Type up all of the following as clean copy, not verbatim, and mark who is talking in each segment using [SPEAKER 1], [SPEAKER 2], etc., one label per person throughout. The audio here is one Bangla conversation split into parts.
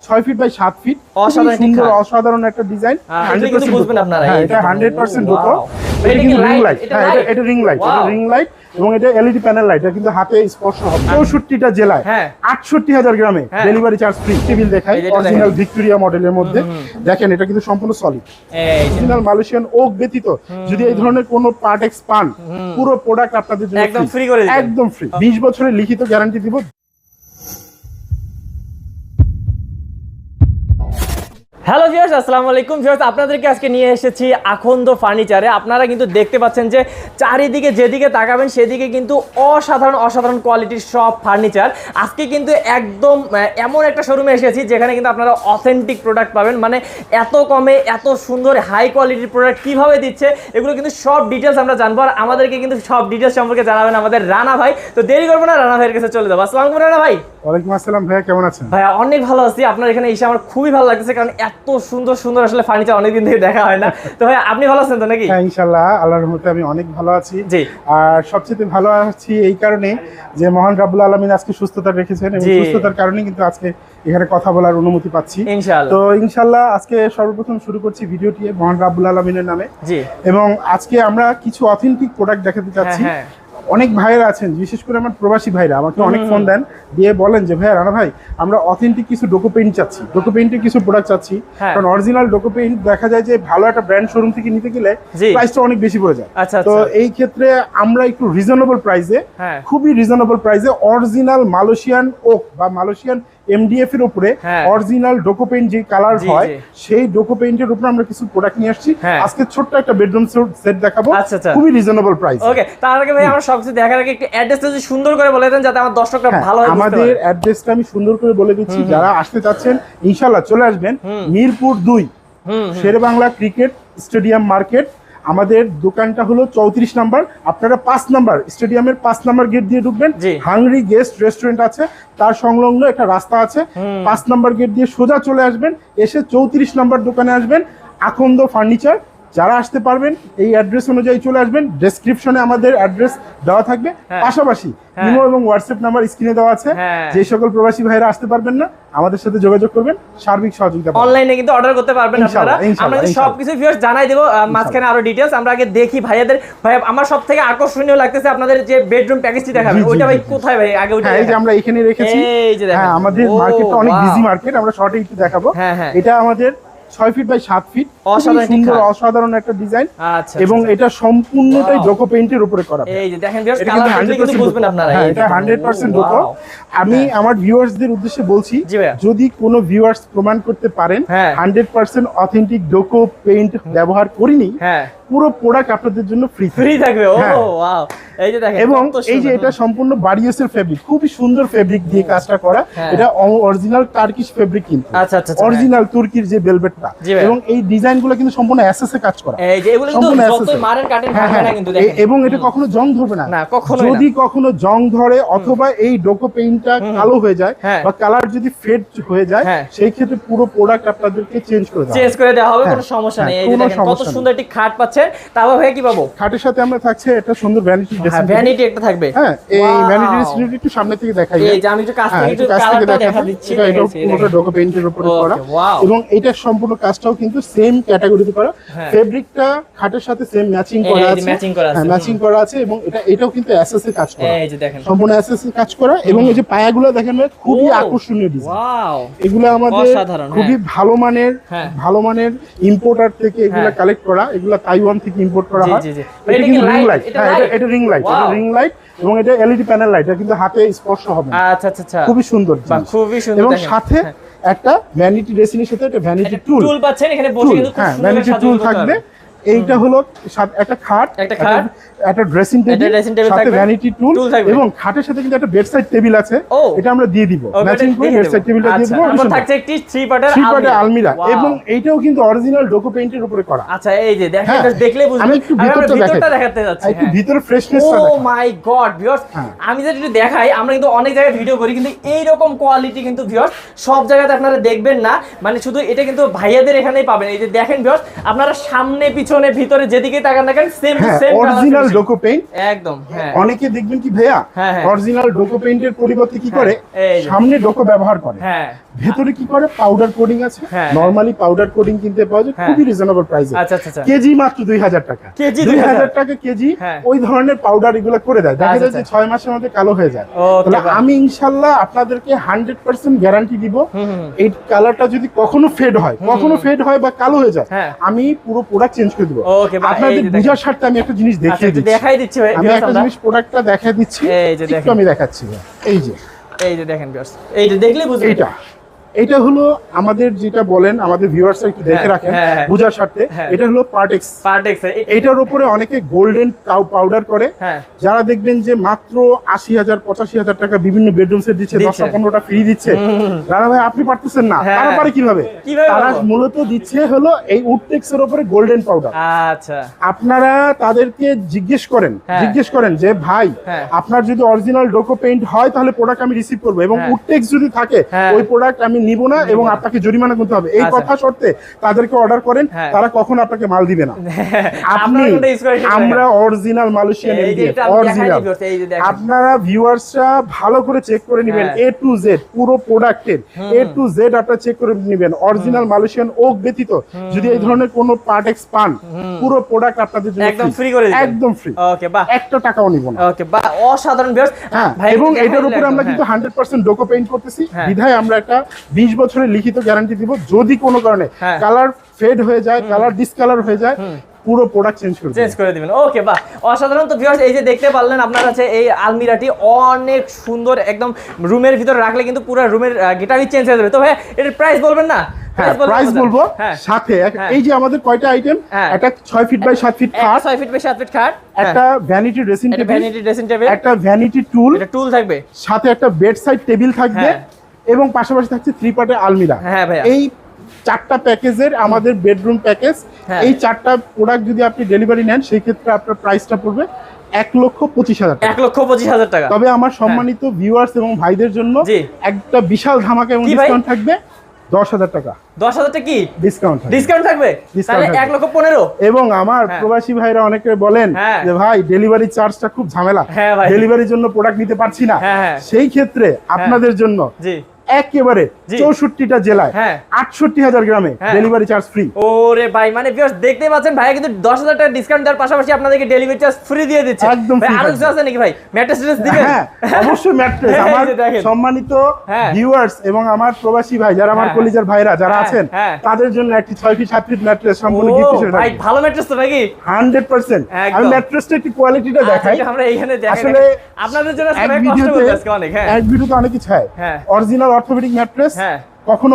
[SPEAKER 1] 6 ফিট বাই 7 ফিট, সুন্দর অসাধারণ একটা ডিজাইন।
[SPEAKER 2] কিন্তু বুঝবেন আপনারা
[SPEAKER 1] এটা 100% ডোকো। এটা কিন্তু রিং লাইট, এটা রিং লাইট, এটা রিং লাইট এবং এটা এলইডি প্যানেল লাইট। এটা কিন্তু হাতে স্পর্শ হবে। 64টা জেলায় 68,000 গ্রামে ডেলিভারি চার্জ ফ্রি। টেবিল দেখাই, অরিজিনাল ভিক্টোরিয়া মডেলের মধ্যে দেখেন, এটা কিন্তু সম্পূর্ণ সলিড অরিজিনাল মালয়েশিয়ান ওক ব্যতীত যদি এই ধরনের কোনো পার্ট এক্স পান, পুরো প্রোডাক্ট আপনাদের জন্য
[SPEAKER 2] একদম ফ্রি করে দিবেন,
[SPEAKER 1] একদম ফ্রি। 20 বছরের লিখিত গ্যারান্টি দিব।
[SPEAKER 2] হ্যালো ভিউয়ার্স, আসসালামু আলাইকুম ভিউয়ার্স, আপনাদেরকে আজকে নিয়ে এসেছি আখন্দ ফার্নিচারে। আপনারা কিন্তু দেখতে পাচ্ছেন যে চারিদিকে যেদিকে তাকাবেন সেদিকে কিন্তু অসাধারণ কোয়ালিটির সব ফার্নিচার। আজকে কিন্তু একদম এমন একটা শোরুমে এসেছি যেখানে কিন্তু আপনারা অথেন্টিক প্রোডাক্ট পাবেন, মানে এত কমে এত সুন্দর হাই কোয়ালিটির প্রোডাক্ট কিভাবে দিচ্ছে এগুলো কিন্তু সব ডিটেলস আমরা জানবো। আর আমাদেরকে কিন্তু সব ডিটেলস সম্পর্কে জানাবেন আমাদের রানা ভাই। তো দেরি করবো না, রানা ভাইয়ের কাছে চলে যাবো। আসসালামু আলাইকুম রানা ভাই।
[SPEAKER 1] ওয়ালাইকুম আসসালাম ভাইয়া, কেমন আছেন?
[SPEAKER 2] ভাইয়া অনেক ভালো আছি। আপনার এখানে এসে আমার খুবই ভালো লাগতেছে, কারণ এত সুন্দর আসলে ফার্নিচার অনেকদিন থেকে দেখা হয় না। তো ভাই আপনি ভালো আছেন তো নাকি?
[SPEAKER 1] হ্যাঁ ইনশাআল্লাহ, আল্লাহর রহমতে আমি অনেক ভালো আছি।
[SPEAKER 2] জি।
[SPEAKER 1] আর সবচেয়ে ভালো আছি এই কারণে যে মহান রাব্বুল আলামিন আজকে সুস্থতা রেখেছেন এবং সুস্থতার কারণে কিন্তু আজকে এখানে কথা বলার অনুমতি পাচ্ছি ইনশাআল্লাহ। তো ইনশাআল্লাহ আজকে সর্বপ্রথম শুরু করছি ভিডিওটি মহান রাব্বুল আলামিনের নামে। জি। এবং আজকে আমরা কিছু অথেন্টিক প্রোডাক্ট দেখাতে চাচ্ছি। অনেক ভাইরা আছেন, বিশেষ করে আমার প্রবাসী ভাইরা আমাকে অনেক ফোন দেন, দিয়ে বলেন যে ভাইয়া রানা ভাই আমরা অথেন্টিক কিছু ডোকো পেইন্ট চাচ্ছি, ডোকো পেইন্টের কিছু প্রোডাক্ট চাচ্ছি। কারণ অরিজিনাল ডোকো পেইন্ট দেখা যায় যে ভালো একটা ব্র্যান্ড শোরুম থেকে নিতে গেলে প্রাইসটা অনেক বেশি পড়ে যায়। তো এই ক্ষেত্রে আমরা একটু রিজনেবল প্রাইসে, খুবই রিজনেবল প্রাইসে অরিজিনাল মালয়েশিয়ান ওক বা মালয়েশিয়ান এমডিএফ এর উপরে অরিজিনাল ডোকো পেইন্ট যে কালার হয় সেই ডোকো পেইন্টের উপরে আমরা কিছু প্রোডাক্ট নিয়ে আসছি। আজকে ছোট্ট একটা বেডরুম সেট দেখাবো, খুবই রিজনেবল প্রাইস। ওকে, তার আগে ভাই আমরা সবকিছু দেখার আগে একটু অ্যাড্রেসটা যদি সুন্দর করে বলে দেন যাতে আমার দর্শকরা ভালোভাবে বুঝতে পারে। আমাদের অ্যাড্রেসটা আমি সুন্দর করে বলে দিচ্ছি, যারা আসতে চাচ্ছেন ইনশাআল্লাহ চলে আসবেন Mirpur 2 Sher-e-Bangla cricket stadium market. আমাদের দোকানটা হলো 34 নাম্বার। আপনারা 5 নাম্বার স্টেডিয়ামের 5 নাম্বার গেট দিয়ে ঢুকবেন, হাংরি গেস্ট রেস্টুরেন্ট আছে, তার সংলগ্ন একটা রাস্তা আছে, 5 নাম্বার গেট দিয়ে সোজা চলে আসবেন, এসে 34 নাম্বার দোকানে আসবেন, আখন্দ ফার্নিচার। যারা আসতে পারবেন এই অ্যাড্রেস অনুযায়ী চলে আসবেন। ডেসক্রিপশনে আমাদের অ্যাড্রেস দেওয়া থাকবে, পাশাপাশি ইমো এবং হোয়াটসঅ্যাপ নাম্বার স্ক্রিনে দেওয়া আছে। যে সকল প্রবাসী ভাইরা আসতে পারবেন না আমাদের সাথে যোগাযোগ করবেন, সার্বিক সহযোগিতা অনলাইনে কিন্তু অর্ডার করতে পারবেন আপনারা। আমরা সবকিছু ভিউয়ার্স জানাই দেব মাঝখানে আরো ডিটেইলস। আমরা আগে দেখি ভাইয়াদের। ভাই আমার সবথেকে আকর্ষণীয় লাগতেছে আপনাদের যে বেডরুম প্যাকেজটি দেখাবেন, ওইটা ভাই কোথায় ভাই? আগে ওইটা এই যে আমরা এখানে রেখেছি। এই যে দেখেন, আমাদের মার্কেটটা অনেক বিজি মার্কেট, আমরা শর্টে একটু দেখাবো। এটা আমাদের 6 ফিট বাই 7 ফিট, সুন্দর অসাধারণ একটা ডিজাইন এবং এটা সম্পূর্ণটাই ডোকো পেইন্টের উপরে করা। এই যে দেখেন ভিউয়ার্স, কালার দেখলে কিন্তু বুঝবেন আপনারা এটা 100% ডোকো। আমি আমার ভিউয়ার্সদের উদ্দেশ্যে বলছি, যদি কোনো ভিউয়ার্স প্রমাণ করতে পারেন 100% অথেন্টিক ডোকো পেইন্ট ব্যবহার করিনি, পুরো প্রোডাক্ট আপনাদের জন্য ফ্রি থাকবে। ও ওয়াও, এই যে দেখেন। এবং এই যে এটা সম্পূর্ণ বারিয়াসের ফেব্রিক, খুবই সুন্দর ফেব্রিক দিয়ে কাজটা করা। এটা অরিজিনাল টার্কিশ ফেব্রিক কিন্তু, অরিজিনাল তুর্কির যে ভেলভেটটা। এবং এই ডিজাইনগুলো কিন্তু সম্পূর্ণ এসএস এ কাজ করা। এই যে এগুলো কিন্তু যতই মারেন কাটেন ভাঙবে না কিন্তু, দেখেন। এবং এটা কখনো জং ধরবে না, যদি কখনো জং ধরে অথবা এই ডোকো পেইন্টটা কালো হয়ে যায় বা কালার যদি ফেড হয়ে যায়, সেই ক্ষেত্রে পুরো প্রোডাক্ট আপনাদেরকে চেঞ্জ করে দেওয়া হবে, কোনো সমস্যা নেই। এই যে দেখেন কত সুন্দর একটি খাট পাচ্ছেন। তারপর ভাই কি পাবো? খাটের সাথে আমরা থাকছে একটা সুন্দর ভ্যানিটি ড্রেসিং, ভ্যানিটি একটা থাকবে। হ্যাঁ, এই ভ্যানিটি ড্রেসিং একটু সামনে থেকে দেখাই। এই যে আমি একটু কাছ থেকে একটু কালারটা দেখা দিচ্ছি। এটা পুরোটা ডোকো পেইন্টের উপরে করা এবং এটা সম্পূর্ণ কাজটাও কিন্তু সেম ক্যাটাগরিতে করা। ফেব্রিকটা খাটের সাথে সেম ম্যাচিং করা আছে, ম্যাচিং করা আছে এবং এটাও কিন্তু এসএস এ কাজ করা। এই যে দেখেন সম্পূর্ণ এসএস এ কাজ করা। এবং এই যে পায়াগুলো দেখেন খুবই আকর্ষণীয় ডিজাইন। ওয়াও, এগুলো আমাদের খুবই ভালো মানের ইম্পোর্টার থেকে এগুলো কালেক্ট করা, এগুলো তাইওয়ান থেকে ইম্পোর্ট করা হয়। এটা কিন্তু রিং লাইট, এটা রিং লাইট, এটা রিং লাইট এবং এটা এলইডি প্যানেল লাইট, এটা কিন্তু হাতে স্পর্শ হবে। আচ্ছা, খুবই সুন্দর, খুবই সুন্দর। এবং সাথে একটা ভ্যানিটি ড্রেসিং এর সাথে একটা ভ্যানিটি টুল পাচ্ছেন, এখানে বসে কিন্তু খুব সুন্দর ভ্যানিটি টুল থাকবে। এইটা হলো একটা খাট, একটা ড্রেসিং টেবিল, সাথে ভ্যানিটি টুল এবং খাটের সাথে কিন্তু একটা বেডসাইড টেবিল আছে, এটা আমরা দিয়ে দিব ম্যাচিং করে। বেডসাইড টেবিলটা দিয়ে দিব, আর থাকছে একটি 3 পার্টের আলমিরা এবং এইটাও কিন্তু অরিজিনাল ডোকো পেইন্টের উপরে করা। আচ্ছা, এই যে দেখেন, এটা দেখলে বুঝবেন। আমি একটু ভিতরটা দেখাতে যাচ্ছি, একটু ভিতরের ফ্রেশনেসটা দেখেন। ও মাই গড ভিউয়ার্স, আমি যদি একটু দেখাই, আমরা কিন্তু অনেক জায়গায় ভিডিও করি কিন্তু এই রকম কোয়ালিটি কিন্তু ভিউয়ার্স সব জায়গাতে আপনারা দেখবেন না, মানে শুধু এটা কিন্তু ভাইয়াদের এখানেই পাবেন। এই যে দেখেন ভিউয়ার্স, আপনারা সামনে পিছনে ভিতরে যেদিকে তাকান দেখেন সেম অরিজিনাল ডোকো পেইন্ট
[SPEAKER 2] একদম। হ্যাঁ,
[SPEAKER 1] অনেকে দেখবেন কি ভাইয়া অরিজিনাল ডোকো পেইন্টের পরিবর্তে কি করে সামনে ডোকো ব্যবহার করে,
[SPEAKER 2] হ্যাঁ,
[SPEAKER 1] ভেতরে কি করে পাউডার কোডিং আছে। নরমালি পাউডার কোডিং কিনতে পাওয়া যায় খুবই রিজনেবল প্রাইসে।
[SPEAKER 2] আচ্ছা আচ্ছা,
[SPEAKER 1] কেজি মাত্র 2000 টাকা,
[SPEAKER 2] কেজি
[SPEAKER 1] 2000 টাকা কেজি। ওই ধরনের পাউডার এগুলো করে দেয়, দেখা যায় যে 6 মাসের মধ্যে কালো হয়ে যায়। তাহলে আমি ইনশাআল্লাহ আপনাদেরকে 100% গ্যারান্টি দিব, এই কালারটা যদি কখনো ফেড হয় বা কালো হয়ে যায়, আমি পুরো প্রোডাক্ট চেঞ্জ করে দেব। আপনাদের বুঝার স্বার্থে আমি একটা জিনিস দেখিয়ে দিচ্ছি, আমি একটা জিনিস প্রোডাক্টটা দেখিয়ে দিচ্ছি, একটু আমি দেখাচ্ছি। এই যে দেখেন ভিউয়ার্স, এই যে দেখলে বুঝবেন এটা হলো আমাদের যেটা বলেন আমাদের ভিউয়ার্স একটু দেখে রাখেন বুঝার স্বার্থে, এটা হলো পার্টেক্স। এটার উপরে অনেকে গোল্ডেন কাউ পাউডার করে, যারা দেখবেন যে মাত্র 80,000 85,000 টাকা বিভিন্ন বেডরুম সেট দিচ্ছে, 10-15টা ফ্রি দিচ্ছে। রানা ভাই আপনি পারতেছেন না, তারা পারে কিভাবে? তারা মূলত দিচ্ছে হলো এই উডটেক্স এর উপরে গোল্ডেন পাউডার। আচ্ছা, আপনারা তাদেরকে জিজ্ঞেস করেন যে ভাই আপনার যদি অরিজিনাল ডোকো পেইন্ট হয় তাহলে প্রোডাক্ট আমি রিসিভ করবো, এবং উডটেক্স যদি থাকে ওই প্রোডাক্ট আমি নিব না এবং আপনাকে জরিমানা করতে হবে। এই কথা শর্তে তাদেরকে অর্ডার করেন, তারা কখনো আপনাকে মাল দিবে না। আমরা অরিজিনাল মালয়েশিয়ান অরিজিনাল। আপনারা ভিউয়ার্সরা ভালো করে চেক করে নেবেন, এ টু জেড পুরো প্রোডাক্টের এ টু জেড আপনারা চেক করে নেবেন। অরিজিনাল মালয়েশিয়ান ওক ব্যতীত যদি এই ধরনের কোনো পার্টেক্স পান, পুরো প্রোডাক্ট আপনাদের জন্য একদম ফ্রি করে দিবেন, একদম ফ্রি। ওকে, বাহ, একটা টাকাও নিব না। ওকে, বাহ, অসাধারণ ভিউয়ার্স। এবং এটার উপরে আমরা কিন্তু 100% ডোকো পেইন্ট করতেছি, বিধায় আমরা একটা 20 বছরের লিখিত গ্যারান্টি দিব। যদি কোনো কারণে কালার ফেড হয়ে যায়, কালার ডিসকালার হয়ে যায়, পুরো প্রোডাক্ট চেঞ্জ করে দিবেন। ওকে, বাহ, অসাধারণ। তো ভিউয়ার্স এই যে দেখতে পারলেন আপনারা হচ্ছে এই আলমিরাটি অনেক সুন্দর, একদম রুমের ভিতরে রাখলে কিন্তু পুরো রুমের গেটআপই চেঞ্জ হয়ে যাবে। তো ভাই এর প্রাইস বলবেন না? প্রাইস বলবো সাথে এই যে আমাদের কয়টা আইটেম, একটা 6 ফিট বাই 7 ফিট খাট, 6 ফিট বাই 7 ফিট খাট, একটা ভ্যানিটি ড্রেসিং টেবিল, একটা ভ্যানিটি টুল থাকবে, সাথে একটা বেড সাইড টেবিল থাকবে, এবং পাশাপাশি থাকছে 3 পার্টের আলমিরা। এই 4টা প্যাকেজের আমাদের বেডরুম প্যাকেজ। এই 4টা প্রোডাক্ট যদি আপনি ডেলিভারি নেন সেই ক্ষেত্রে আপনার প্রাইসটা পড়বে 1,25,000 টাকা। 1,25,000 টাকা। তবে আমার সম্মানিত ভিউয়ার্স এবং ভাইদের জন্য একটা বিশাল ধামাকা এবং ডিসকাউন্ট থাকবে 10,000 টাকা। 10,000 টাকা কি ডিসকাউন্ট থাকবে? তাহলে 1,15,000। এবং আমার প্রবাসী ভাইরা অনেকে বলেন যে ভাই ডেলিভারি চার্জটা খুব ঝামেলা, ডেলিভারির জন্য প্রোডাক্ট নিতে পারছি না, সেই ক্ষেত্রে আপনাদের জন্য একেবারে 64টা জেলায় 68,000 গ্রামে ডেলিভারি চার্জ ফ্রি। ওরে ভাই, মানে ভিউয়ার্স দেখতে পাচ্ছেন ভাই কিন্তু 10,000 টাকা ডিসকাউন্ট দেওয়ার পাশাপাশি আপনাদেরকে ডেলিভারি চার্জ ফ্রি দিয়ে দিচ্ছে। একদম ফ্রি। আর কিছু আছে নাকি ভাই? ম্যাট্রেস দিবেন? হ্যাঁ, অবশ্যই ম্যাট্রেস। আমার সম্মানিত ভিউয়ার্স এবং আমার প্রবাসী ভাই যারা আমার কলিজার ভাইরা যারা আছেন তাদের জন্য একটি 6 ফিট 7 ফিট ম্যাট্রেস সম্পূর্ণ গিফট হিসেবে ভাই ভালো ম্যাট্রেস তো নাকি? 100%। আমি ম্যাট্রেসটা একটু কোয়ালিটিটা দেখাই, আমরা এইখানে দেখাই আসলে আপনাদের জন্য কষ্ট করতে আজকে অনেক। হ্যাঁ, এক ভিডিওতে অনেক কিছু হয়। অরিজিনাল অর্থোপেডিক ম্যাট্রেস কখনো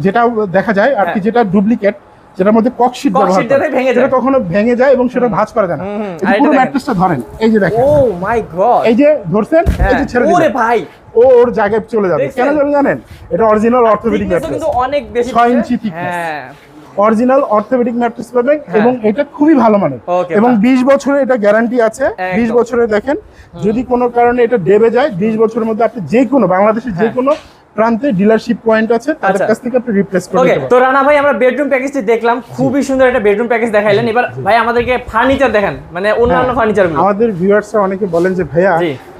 [SPEAKER 1] যেটা দেখা যায় আর কি, যেটা ডুপ্লিকেট, যেটার মধ্যে ককশিট ব্যবহার করে সেটা কখনো ভেঙে যায় এবং সেটা ভাঁজ করা যায় না। এই পুরো ম্যাট্রেসটা ধরেন, এই যে দেখেন, ও মাই গড, এই যে ধরছেন, এই যে ছেড়ে দিন, ওরে ভাই ওর জায়গায় চলে যাবে। কেন যাবে জানেন? এটা অরিজিনাল অর্থোপেডিক ম্যাট্রেস, কিন্তু অনেক বেশি 6 ইঞ্চি থিকনেস। অরিজিনাল অর্থোপেডিক ম্যাট্রেস পাবেন এবং এটা খুবই ভালো মানের, এবং 20 বছরের এটা গ্যারান্টি আছে। 20 বছরের দেখেন, যদি কোনো কারণে এটা ডেবে যায় 20 বছরের মধ্যে আপনি যে কোনো বাংলাদেশের যে কোনো প্রান্তে ডিলারশিপ পয়েন্ট আছে, তাদের কাছ থেকে আপনি রিপ্লেস করতে পারবেন। তো রানা ভাই আমরা বেডরুম প্যাকেজটি দেখলাম, খুবই সুন্দর একটা বেডরুম প্যাকেজ দেখাইলেন। এবার ভাই আমাদেরকে ফার্নিচার দেখান, মানে অন্যান্য ফার্নিচারগুলো। আমাদের ভিউয়ার্সরা অনেকে বলেন যে ভাইয়া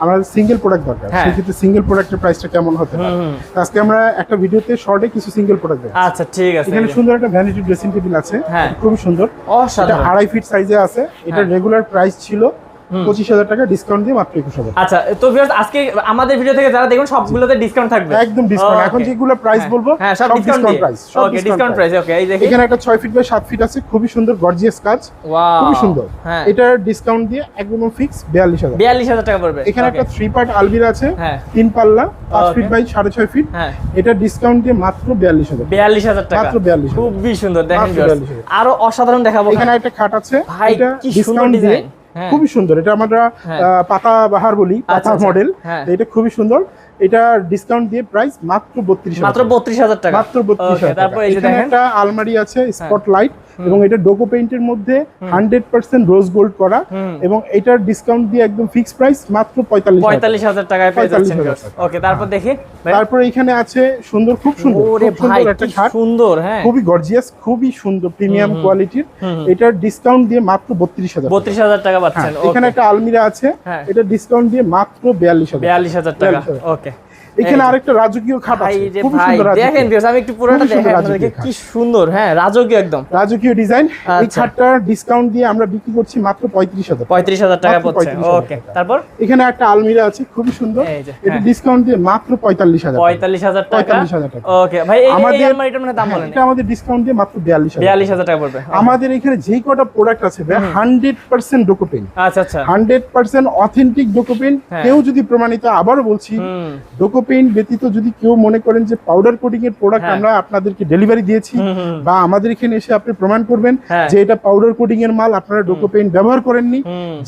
[SPEAKER 1] আমাদের সিঙ্গেল প্রোডাক্ট দরকার, সেই ক্ষেত্রে সিঙ্গেল প্রোডাক্টের প্রাইসটা কেমন হতে পারে। আজকে আমরা একটা ভিডিওতে শর্টে কিছু সিঙ্গেল প্রোডাক্ট দেখাচ্ছি। আচ্ছা ঠিক আছে। এখানে সুন্দর একটা ভ্যানিটি ড্রেসিং টেবিল আছে, খুবই সুন্দর, অসাধারণ, 2.5 ফিট সাইজে আছে। এটা রেগুলার প্রাইস ছিল 25,000 টাকা, ডিসকাউন্ট দিয়ে মাত্র 21,000। আচ্ছা, তো ভিউয়ার্স আজকে আমাদের ভিডিও থেকে যারা দেখুন সবগুলোতে ডিসকাউন্ট থাকবে, একদম ডিসকাউন্ট। এখন যেগুলো প্রাইস বলবো সব ডিসকাউন্ট প্রাইস। ওকে, ডিসকাউন্ট প্রাইস। ওকে, এই দেখেন এখানে একটা 6 ফিট বাই 7 ফিট আছে, খুবই সুন্দর গর্জিয়াস কাজ, খুবই সুন্দর। এটা ডিসকাউন্ট দিয়ে একদম ফিক্স 42,000 টাকা পড়বে। এখানে একটা 3 পার্ট আলমিরা আছে, 3 পাল্লা, 5 ফিট বাই 6.5 ফিট। এটা ডিসকাউন্ট দিয়ে মাত্র 42,000 টাকা, মাত্র 42,000। খুবই সুন্দর, দেখেন ভিউয়ার্স আরো অসাধারণ দেখাবো। এখানে একটা খাট আছে, এটা ডিসকাউন্ট দিয়ে খুবই সুন্দর, এটা আমরা পাতা বাহার বলি, পাতা মডেল, এটা খুবই সুন্দর। এটা ডিসকাউন্ট দিয়ে প্রাইস মাত্র 32,000 টাকা, মাত্র 32,000 টাকা, মাত্র 32,000 টাকা। তারপর এই যে দেখেন একটা আলমারি আছে স্পটলাইট, এবং এটা ডোকো পেইন্টের মধ্যে 100% রোজ গোল্ড করা এবং এটার ডিসকাউন্ট দিয়ে একদম ফিক্স প্রাইস মাত্র
[SPEAKER 2] 45,000 টাকায় পেয়ে যাচ্ছেন। ওকে, তারপর দেখি।
[SPEAKER 1] তারপর এখানে আছে সুন্দর, খুব সুন্দর,
[SPEAKER 2] ওরে ভাই
[SPEAKER 1] একটা
[SPEAKER 2] কি
[SPEAKER 1] খাট,
[SPEAKER 2] সুন্দর, হ্যাঁ
[SPEAKER 1] খুবই গর্জিয়াস, খুবই সুন্দর প্রিমিয়াম কোয়ালিটির। এটার ডিসকাউন্ট দিয়ে মাত্র
[SPEAKER 2] 32,000 টাকা পাচ্ছেন।
[SPEAKER 1] এখানে একটা আলমিরা আছে, এটা ডিসকাউন্ট দিয়ে মাত্র
[SPEAKER 2] 42,000 টাকা। ওকে,
[SPEAKER 1] এখানে আরেকটা রাজকীয় খাট আছে, খুব
[SPEAKER 2] ভাই
[SPEAKER 1] সুন্দর।
[SPEAKER 2] দেখেন ভিউয়ার্স, আমি একটু পুরোটা দেখাই আপনাদেরকে, কি সুন্দর, হ্যাঁ রাজকীয়, একদম
[SPEAKER 1] রাজকীয় ডিজাইন। এই খাটটার ডিসকাউন্ট দিয়ে আমরা বিক্রি করছি মাত্র 35,000
[SPEAKER 2] টাকা পড়ছে। ওকে, তারপর
[SPEAKER 1] এখানে একটা আলমিরা আছে, খুবই সুন্দর, এটা ডিসকাউন্ট দিয়ে মাত্র 45,000 টাকা।
[SPEAKER 2] ওকে ভাই, এই আলমারিটার মানে দাম বলেন?
[SPEAKER 1] এটা আমাদের ডিসকাউন্ট দিয়ে মাত্র
[SPEAKER 2] 42,000 টাকা পড়বে।
[SPEAKER 1] আমাদের এখানে যেই কটা প্রোডাক্ট আছে ভাই 100% ডোকো পেইন্ট।
[SPEAKER 2] আচ্ছা আচ্ছা,
[SPEAKER 1] 100% অথেন্টিক ডোকো পেইন্ট। কেউ যদি প্রমাণিত, আবারও বলছি, ডোকো পেইন্ট ব্যতীত যদি কেউ মনে করেন যে পাউডার কোটিং এর প্রোডাক্ট আমরা আপনাদেরকে ডেলিভারি দিয়েছি বা আমাদের এখানে এসে আপনি প্রমাণ করবেন যে এটা পাউডার কোটিং এর মাল, আপনারা ডোকো পেইন্ট ব্যবহার করেননি,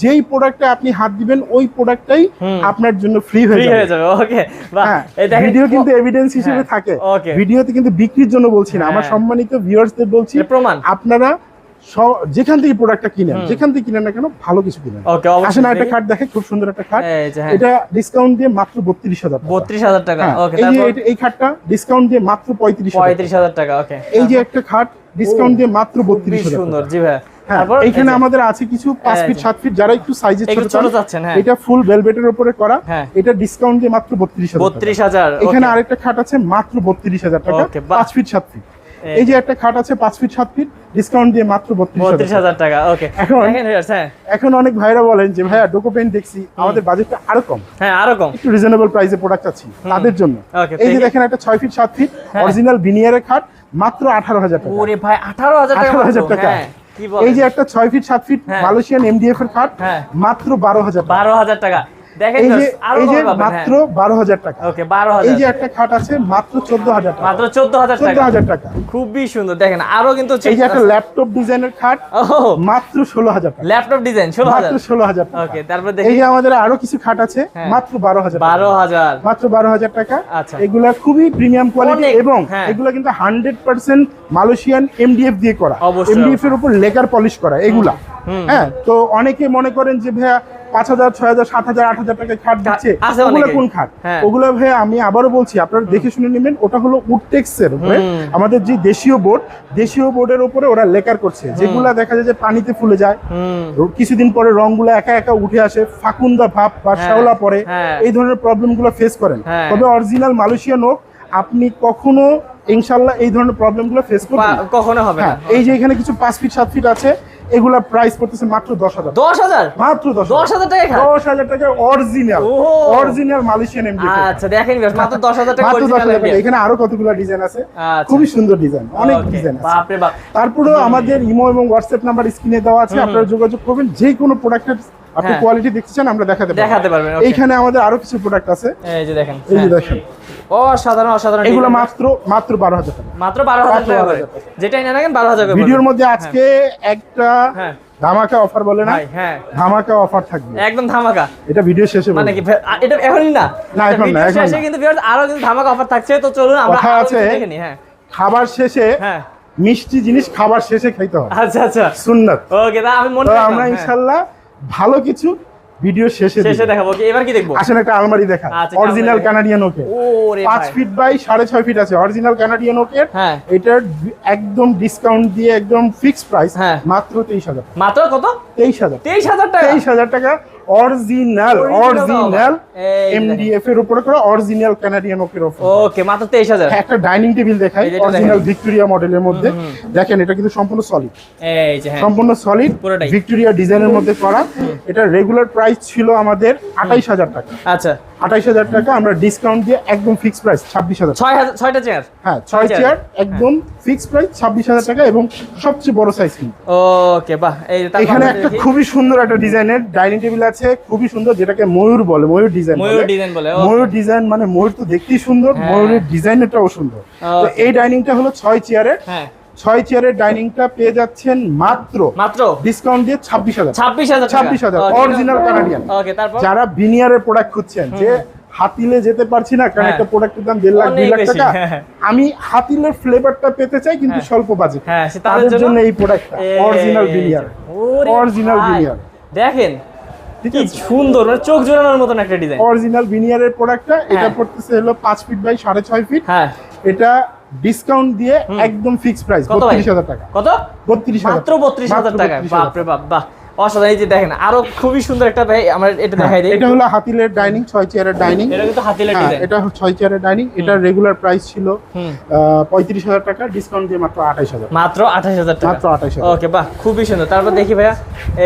[SPEAKER 1] যেই প্রোডাক্টে আপনি হাত দিবেন ওই প্রোডাক্টটাই আপনার জন্য ফ্রি হয়ে যাবে।
[SPEAKER 2] ওকে, বাহ, এই দেখেন
[SPEAKER 1] ভিডিও কিন্তু এভিডেন্স হিসেবে থাকে, ভিডিওতে কিন্তু বিক্রির জন্য বলছি না, আমার সম্মানিত ভিউয়ার্সদের বলছি,
[SPEAKER 2] প্রমাণ।
[SPEAKER 1] আপনারা যেখান থেকে প্রোডাক্টটা কিনেন, যেখান থেকে কিনেন না কেন, ভালো কিছু কিনেন। আসেন একটা খাট দেখে, খুব সুন্দর একটা খাট, এটা ডিসকাউন্ট দিয়ে মাত্র
[SPEAKER 2] 32,000 টাকা। ওকে,
[SPEAKER 1] এই খাটটা ডিসকাউন্ট দিয়ে মাত্র
[SPEAKER 2] 35,000 টাকা। ওকে,
[SPEAKER 1] এই যে একটা খাট ডিসকাউন্ট দিয়ে মাত্র 32,000
[SPEAKER 2] সুন্দর। জি ভাই,
[SPEAKER 1] তারপর এখানে আমাদের আছে কিছু 5 ফিট 7 ফিট, যারা একটু সাইজে ছোট
[SPEAKER 2] যাচ্ছেন,
[SPEAKER 1] এটা ফুল ভেলভেটের উপরে করা, এটা ডিসকাউন্ট দিয়ে মাত্র 32,000। এখানে আরেকটা খাট আছে মাত্র 32,000 টাকা, 5 ফিট 7 ফিট। এই যে একটা খাট আছে 5 ফিট 7 ফিট, ডিসকাউন্ট দিয়ে মাত্র 32,000
[SPEAKER 2] টাকা। ওকে,
[SPEAKER 1] এখন অনেক ভাইরা বলেন যে ভাইয়া ডোকো পেইন্ট দেখছি, আমাদের বাজেটটা আরো কম,
[SPEAKER 2] আরো কম,
[SPEAKER 1] একটু রিজনেবল প্রাইসে প্রোডাক্ট আছে তাদের জন্য। এই যে দেখেন একটা 6 ফিট 7 ফিট অরিজিনাল ভিনিয়ারের খাট, মাত্র 18,000 টাকা।
[SPEAKER 2] ওরে ভাই, 18,000 টাকা।
[SPEAKER 1] এই যে একটা 6 ফিট 7 ফিট মালয়েশিয়ান এমডিএফ এর খাট, মাত্র 12,000 টাকা। দেখেন, এই যে মাত্র 12,000 টাকা।
[SPEAKER 2] ওকে, 12,000।
[SPEAKER 1] এই যে একটা খাট আছে মাত্র 14,000 টাকা,
[SPEAKER 2] মাত্র 14,000
[SPEAKER 1] টাকা।
[SPEAKER 2] খুবই সুন্দর, দেখেন আরো কিন্তু।
[SPEAKER 1] এই যে একটা ল্যাপটপ ডিজাইনের খাট, মাত্র 16,000 টাকা।
[SPEAKER 2] ল্যাপটপ ডিজাইন 16,000,
[SPEAKER 1] মাত্র 16,000 টাকা।
[SPEAKER 2] ওকে, তারপর দেখি।
[SPEAKER 1] এই যে আমাদের আরো কিছু খাট আছে, মাত্র 12,000, মাত্র 12,000 টাকা।
[SPEAKER 2] আচ্ছা,
[SPEAKER 1] এগুলা খুবই প্রিমিয়াম কোয়ালিটি এবং এগুলা কিন্তু 100% মালয়েশিয়ান এমডিএফ দিয়ে করা, এমডিএফ এর উপর লেকার পলিশ করা এগুলা। হ্যাঁ, তো অনেকে মনে করেন যে ভাইয়া 5,000 6,000 7,000 8,000 টাকায় খাট দিচ্ছে, ওগুলো কোন খাট? ওগুলো ভাইয়া আমি আবারও বলছি, আপনারা দেখে শুনে নেবেন, ওটা হলো উডটেক্স এর উপরে আমাদের যে দেশীয় বোর্ডের উপরে ওরা লেকার করছে, যেগুলা দেখা যায় যে পানিতে ফুলে যায়, কিছুদিন পরে রংগুলো একা একা উঠে আসে, ফাকুন্দা ভাব বা শ্যাওলা পড়ে, এই ধরনের প্রবলেমগুলো ফেস করেন। তবে অরিজিনাল মালয়েশিয়ান হোক, আপনি কখনো ইনশাআল্লাহ এই ধরনের প্রবলেমগুলো ফেস করবেন
[SPEAKER 2] কখনো হবে না।
[SPEAKER 1] এই যে এখানে কিছু 5 ফিট 7 ফিট আছে, এগুলা প্রাইস পড়তেছে মাত্র 10,000। মাত্র 10,000 টাকা। 10,000 টাকা অরিজিনাল মালয়েশিয়ান এমডিএফ।
[SPEAKER 2] আচ্ছা, দেখেন মাত্র 10,000 টাকা অরিজিনাল এমডিএফ।
[SPEAKER 1] এখানে আরো কতগুলো ডিজাইন আছে, খুবই সুন্দর ডিজাইন, অনেক ডিজাইন আছে।
[SPEAKER 2] বাপ রে বাপ।
[SPEAKER 1] তারপরেও আমাদের ইমো এবং হোয়াটসঅ্যাপ নাম্বার স্ক্রিনে দেওয়া আছে, আপনারা যোগাযোগ করবেন, যে কোনো প্রোডাক্টের আপনি কোয়ালিটি দেখতে চান আমরা দেখাতে পারবেন। এইখানে আমাদের আরো কিছু প্রোডাক্ট আছে, এই যে দেখেন,
[SPEAKER 2] অসাধারণ।
[SPEAKER 1] এগুলো মাত্র 12,000 টাকা,
[SPEAKER 2] মাত্র 12,000 টাকা করে, যেটাই নেন না 12,000 করে।
[SPEAKER 1] ভিডিওর মধ্যে আজকে একটা ধামাকা অফার বলে না, ধামাকা অফার থাকবে,
[SPEAKER 2] একদম ধামাকা।
[SPEAKER 1] এটা ভিডিও শেষে
[SPEAKER 2] মানে কি এটা এখনই না?
[SPEAKER 1] না, এখন না, এখন
[SPEAKER 2] শেষে কিন্তু ভিউয়ার্স আরো কিন্তু ধামাকা অফার থাকছে, তো চলুন আমরা দেখে নিই।
[SPEAKER 1] খাবার শেষে মিষ্টি জিনিস খাবার শেষে খাইতে হয়।
[SPEAKER 2] আচ্ছা আচ্ছা,
[SPEAKER 1] সুন্নাত।
[SPEAKER 2] ওকে, তা আমি মনে
[SPEAKER 1] রাখলাম, আমরা ইনশাআল্লাহ ভালো কিছু ভিডিও শেষে
[SPEAKER 2] দেখাবো। এবার কি দেখবো?
[SPEAKER 1] আসলে একটা আলমারি দেখা, original Canadian okay, 5 feet by 6.5 feet আছে, অরিজিনাল কানাডিয়ান ওকে। এটার একদম ডিসকাউন্ট দিয়ে একদম ফিক্সড প্রাইস মাত্র 23,000। মাত্র কত? 23,000 টাকা। 23,000 টাকা অরিজিনাল এমডিএফ এর উপরে করা অরিজিনাল কানাডিয়ান ওকের উপর। ওকে, মাত্র 23,000। একটা ডাইনিং টেবিল দেখাই, অরিজিনাল ভিক্টোরিয়া মডেলের মধ্যে। দেখেন, এটা কিন্তু সম্পূর্ণ সলিড, এই যে সম্পূর্ণ সলিড ভিক্টোরিয়া ডিজাইনের মধ্যে করা। এটা রেগুলার প্রাইস ছিল আমাদের 28,000 টাকা। আচ্ছা, 28,000 টাকা আমরা ডিসকাউন্ট দিয়ে একদম ফিক্সড প্রাইস 26,000। 6টা চেয়ার, হ্যাঁ 6 চেয়ার একদম ফিক্সড প্রাইস 26,000 টাকা এবং সবচেয়ে বড় সাইজ কিন্তু। ওকে, বাহ। এখানে একটা খুবই সুন্দর একটা ডিজাইনের ডাইনিং টেবিল আছে, খুবই সুন্দর, যেটাকে ময়ূর বলে, ময়ূর ডিজাইন বলে। ময়ূর ডিজাইন মানে ময়ূর তো দেখতেই সুন্দর, ময়ূরের ডিজাইনটাও সুন্দর। তো এই ডাইনিংটা হলো 6 চেয়ারের, 6 চেয়ারের ডাইনিংটা পেয়ে যাচ্ছেন মাত্র ডিসকাউন্ট দিয়ে 26,000 অরিজিনাল কানাডিয়ান। যারা ভিনিয়ারের প্রোডাক্ট খুঁজছেন, যে হাতিলে যেতে পারছি না কারণ একটা প্রোডাক্টের দাম 1.5 লাখ 2 লাখ টাকা, আমি হাতিলের ফ্লেভারটা পেতে চাই কিন্তু স্বল্প বাজেট, তাদের জন্য এই প্রোডাক্টটা অরিজিনাল বিনিয়ার। অরিজিনাল বিনিয়ার
[SPEAKER 2] দেখেন কি সুন্দর, মানে চোখ জোড়ানোর মতন একটা ডিজাইন।
[SPEAKER 1] অরিজিনাল বিনিয়ারের প্রোডাক্টটা, এটা পড়তেছে হলো 5 ফিট বাই 6.5 ফিট।
[SPEAKER 2] হ্যাঁ,
[SPEAKER 1] এটা ডিসকাউন্ট দিয়ে একদম ফিক্স প্রাইস 32,000 টাকা।
[SPEAKER 2] কত?
[SPEAKER 1] 32,000,
[SPEAKER 2] মাত্র 32,000 টাকা। বাপ রে বাপ, বাহ অসাধারণ। এই যে দেখেন আরো খুবই সুন্দর একটা ভাই, আমরা এটা দেখাই দেই।
[SPEAKER 1] এটা হলো হাতিলের ডাইনিং, 6 চেয়ারের ডাইনিং।
[SPEAKER 2] এটা কিন্তু হাতিলের ডিজাইন।
[SPEAKER 1] এটা 6 চেয়ারের ডাইনিং। এটা রেগুলার প্রাইস ছিল 35,000 টাকা, ডিসকাউন্ট দিয়ে মাত্র 28,000।
[SPEAKER 2] মাত্র 28,000 টাকা।
[SPEAKER 1] মাত্র 28,000।
[SPEAKER 2] ওকে, বাহ খুবই সুন্দর। তারপর দেখি ভাইয়া,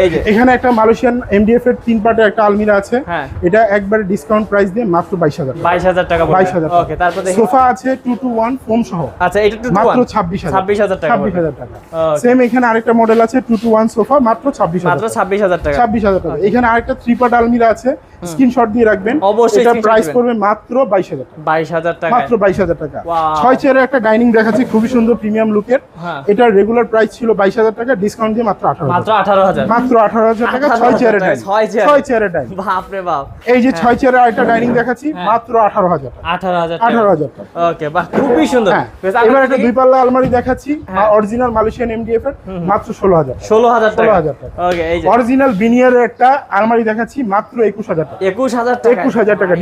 [SPEAKER 2] এই যে
[SPEAKER 1] এখানে একটা মালয়েশিয়ান এমডিএফ এর 3 পার্টের একটা আলমিরা আছে।
[SPEAKER 2] হ্যাঁ,
[SPEAKER 1] এটা একবারে ডিসকাউন্ট প্রাইস দিয়ে মাত্র 22,000 টাকা।
[SPEAKER 2] 22,000 টাকা।
[SPEAKER 1] 22,000।
[SPEAKER 2] ওকে, তারপর দেখি
[SPEAKER 1] সোফা আছে 2 to 1 ফোম সহ।
[SPEAKER 2] আচ্ছা, এটা 2 to 1
[SPEAKER 1] মাত্র 26,000
[SPEAKER 2] টাকা।
[SPEAKER 1] 26,000 টাকা। সেম এখানে আরেকটা মডেল আছে 2 to 1 সোফা, মাত্র 26,000।
[SPEAKER 2] মাত্র 26,000 টাকা।
[SPEAKER 1] 26,000 টাকা। এখানে আরেকটা 3 পার্ট আলমিরা আছে, স্ক্রিনশট দিয়ে রাখবেন।
[SPEAKER 2] অবশ্যই
[SPEAKER 1] এটা প্রাইস পড়বে মাত্র 22,000 টাকা।
[SPEAKER 2] 22,000 টাকা।
[SPEAKER 1] মাত্র 22,000 টাকা। 6 চেয়ারের একটা ডাইনিং দেখাচ্ছি, খুবই সুন্দর প্রিমিয়াম লুকের। এটা রেগুলার প্রাইস ছিল 22,000 টাকা, ডিসকাউন্ট দিয়ে মাত্র 18,000।
[SPEAKER 2] মাত্র 18,000।
[SPEAKER 1] মাত্র 18,000 টাকা। 6 চেয়ারের ডাইনিং। 6 চেয়ারের ডাইনিং।
[SPEAKER 2] বাপ রে বাপ।
[SPEAKER 1] এই যে 6 চেয়ারের আরেকটা ডাইনিং দেখাচ্ছি, মাত্র 18,000 টাকা।
[SPEAKER 2] 18,000 টাকা।
[SPEAKER 1] 18,000 টাকা।
[SPEAKER 2] ওকে, বাহ খুবই সুন্দর।
[SPEAKER 1] এবার একটা 2 পাল্লা আলমারি দেখাচ্ছি, অরিজিনাল মালয়েশিয়ান এমডিএফ এর, মাত্র 16,000।
[SPEAKER 2] 16,000 টাকা।
[SPEAKER 1] 16,000 টাকা।
[SPEAKER 2] ওকে, এই যে
[SPEAKER 1] অরিজিনাল বিনিয়ারের একটা আলমারি দেখাচ্ছি, মাত্র 21,000 টাকা।
[SPEAKER 2] 21,000 টাকা।
[SPEAKER 1] 21,000 টাকা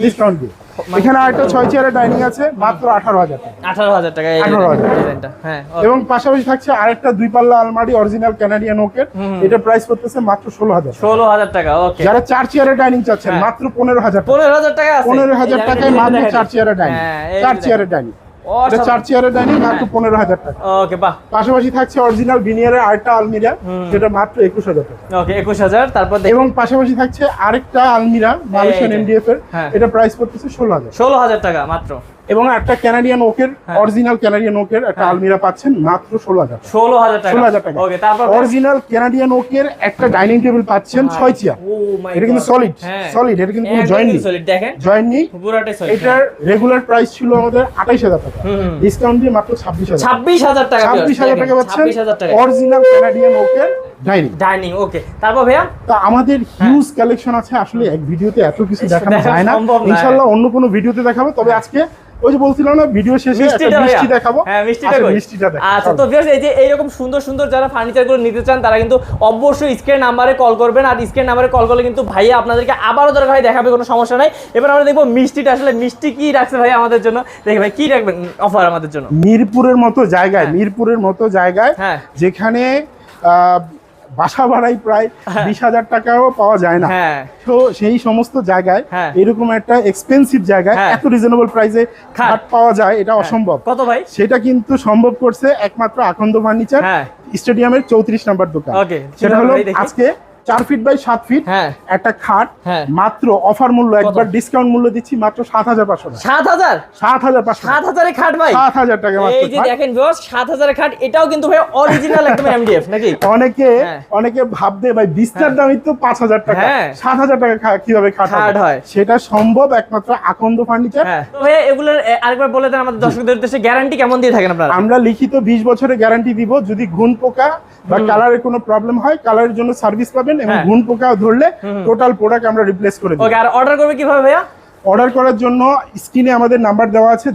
[SPEAKER 1] ডিসকাউন্ট দিয়ে। এখানে আরেকটা 6 চেয়ারের ডাইনিং আছে, মাত্র 18,000 টাকা।
[SPEAKER 2] 18,000 টাকা এই
[SPEAKER 1] 18,000
[SPEAKER 2] ডিজাইনটা। হ্যাঁ,
[SPEAKER 1] এবং পাশাপাশি থাকছে আরেকটা 2 পাল্লা আলমারি অরিজিনাল কানাডিয়ান ওকের, এটা প্রাইস করতেছে মাত্র 16,000।
[SPEAKER 2] 16,000 টাকা। ওকে,
[SPEAKER 1] যারা 4 চেয়ারের ডাইনিং চাচ্ছেন, মাত্র 15,000 টাকা।
[SPEAKER 2] 15,000 টাকা আছে।
[SPEAKER 1] 15,000 টাকায় মাত্র 4 চেয়ারের ডাইনিং। 4 চেয়ারের ডাইনিং। এটা 4 চেয়ারের ডাইনিং, মাত্র 15,000 টাকা।
[SPEAKER 2] ওকে, বাহ।
[SPEAKER 1] পাশাপাশি থাকছে অরিজিনাল বিনিয়ারের আরেকটা আলমিরা, যেটা মাত্র 21,000 টাকা।
[SPEAKER 2] ওকে, 21,000। তারপর
[SPEAKER 1] এবং পাশাপাশি থাকছে আরেকটা আলমিরা মালয়েশিয়ান এমডিএফ এর, এটা প্রাইস পড়তেছে 16,000।
[SPEAKER 2] 16,000 টাকা মাত্র।
[SPEAKER 1] এবং একটা কানাডিয়ান ওকের, অরিজিনাল কানাডিয়ান ওকের একটা আলমিরা পাচ্ছেন মাত্র 16,000।
[SPEAKER 2] 16,000 টাকা।
[SPEAKER 1] 16,000 টাকা।
[SPEAKER 2] ওকে, তারপর
[SPEAKER 1] অরিজিনাল কানাডিয়ান ওকের একটা ডাইনিং টেবিল পাচ্ছেন 6 চেয়ার।
[SPEAKER 2] ও মাই গড,
[SPEAKER 1] এটা কিন্তু সলিড, সলিড, এটা কিন্তু কোনো জয়েন্ট নেই।
[SPEAKER 2] সলিড দেখেন,
[SPEAKER 1] জয়েন্ট নেই।
[SPEAKER 2] পুরোটাই সলিড।
[SPEAKER 1] এটার রেগুলার প্রাইস ছিল আমাদের 28,000 টাকা, ডিসকাউন্ট দিয়ে মাত্র 26,000।
[SPEAKER 2] 26,000 টাকা।
[SPEAKER 1] 26,000 টাকা পাচ্ছেন
[SPEAKER 2] 26,000 টাকা
[SPEAKER 1] অরিজিনাল কানাডিয়ান ওকের ডাইনিং।
[SPEAKER 2] ডাইনিং। ওকে, তারপর ভাইয়া
[SPEAKER 1] তো আমাদের হিউজ কালেকশন আছে, আসলে এক ভিডিওতে এত কিছু দেখানো যায় না, ইনশাআল্লাহ অন্য কোনো ভিডিওতে দেখাবো। তবে আজকে ওই যে বলছিলাম না, ভিডিও শেষে একটা মিষ্টি দেখাবো।
[SPEAKER 2] হ্যাঁ, মিষ্টিটা দেখাবো। আচ্ছা, তো ভিউয়ার্স, এই যে এইরকম সুন্দর সুন্দর যারা ফার্নিচারগুলো নিতে চান, তারা কিন্তু অবশ্যই স্ক্রিন নাম্বারে কল করবেন। আর স্ক্রিন নাম্বারে কল করলে কিন্তু ভাইয়া আপনাদেরকে আবারও দরকার হয় দেখাবে, কোনো সমস্যা নাই। এবার আমরা দেখবো মিষ্টিটা, আসলে মিষ্টি কি রাখছে ভাই আমাদের জন্য। দেখি ভাই কি রাখবেন অফার আমাদের জন্য।
[SPEAKER 1] মিরপুরের মতো জায়গায়, যেখানে বাসা ভাড়াই প্রায় 20,000 টাকাও পাওয়া যায় না। তো সেই সমস্ত জায়গায় এরকম একটা এক্সপেন্সিভ জায়গায় এত রিজনেবল প্রাইসে খাট পাওয়া যায়, এটা অসম্ভব।
[SPEAKER 2] কত ভাই?
[SPEAKER 1] সেটা কিন্তু সম্ভব করছে একমাত্র আখন্দ ফার্নিচার, স্টেডিয়ামের 34 নম্বর দোকান। সেটা হলো আজকে 4 ফিট বাই 7 ফিট একটা খাট, মাত্র অফার মূল্য, একবার ডিসকাউন্ট মূল্য দিচ্ছি মাত্র 7,500 টাকা।
[SPEAKER 2] 7,000 এর খাট ভাই,
[SPEAKER 1] 7,000 টাকা মাত্র।
[SPEAKER 2] এই যে দেখেন ভিউয়ার্স, 7,000 এর খাট, এটাও কিন্তু ভাই অরিজিনাল একদম এমডিএফ নাকি?
[SPEAKER 1] অনেকে ভাববে ভাই বিস্তার দামই তো 5,000 টাকা, 7,000 টাকা কিভাবে খাট হয়? সেটা সম্ভব একমাত্র আকন্দ ফার্নিচার।
[SPEAKER 2] তো ভাই এগুলোর আরেকবার বলে দেন আমাদের দর্শকদের উদ্দেশ্যে, গ্যারান্টি কেমন দিয়ে থাকেন আপনারা?
[SPEAKER 1] আমরা লিখিত 20 বছরের গ্যারান্টি দিব। যদি ঘুণ পোকা বা কালারের কোনো প্রবলেম হয়, কালারের জন্য সার্ভিস পাবেন, এবং ঘুণ পোকা ধরলে টোটাল প্রোডাক্ট আমরা রিপ্লেস করে দেব।
[SPEAKER 2] ওকে, আর অর্ডার করবে কিভাবে ভাইয়া?
[SPEAKER 1] অর্ডার করার জন্য স্ক্রিনে আমাদের নাম্বার দেওয়া আছে,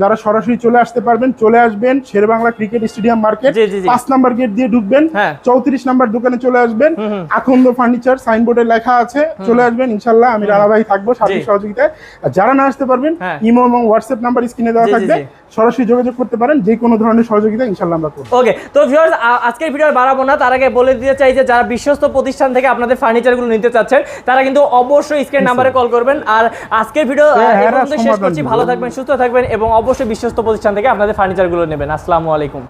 [SPEAKER 1] যারা সরাসরি চলে আসতে পারবেন চলে আসবেন। Sher-e-Bangla cricket stadium market 5 number gate দিয়ে ঢুকবেন, 34 নাম্বার দোকানে চলে আসবেন। আকন্দ ফার্নিচার সাইনবোর্ডে লেখা আছে, চলে আসবেন। ইনশাআল্লাহ আমি রানা ভাই থাকবো সার্বিক সহযোগিতায়। আর যারা না আসতে পারবেন, ইমো এবং হোয়াটসঅ্যাপ নাম্বার স্ক্রিনে দেওয়া থাকবে, সরাসরি যোগাযোগ করতে পারেন। যে কোনো ধরনের সহযোগিতা ইনশাআল্লাহ আমরা করব।
[SPEAKER 2] ওকে, তো ভিউয়ার্স, আজকের ভিডিও বাড়াবো না, তার আগে বলে দিতে চাই যে যারা বিশ্বস্ত প্রতিষ্ঠান থেকে আপনাদের ফার্নিচারগুলো নিতে চাচ্ছেন, তারা কিন্তু অবশ্যই স্ক্রিন নাম্বারে কল করবেন। আর আজকের ভিডিও শেষ করছি। ভালো থাকবেন, সুস্থ থাকবেন, এবং অবশ্যই বিশ্বস্ত প্রতিষ্ঠান থেকে আপনাদের ফার্নিচারগুলো নেবেন। আসসালামু আলাইকুম।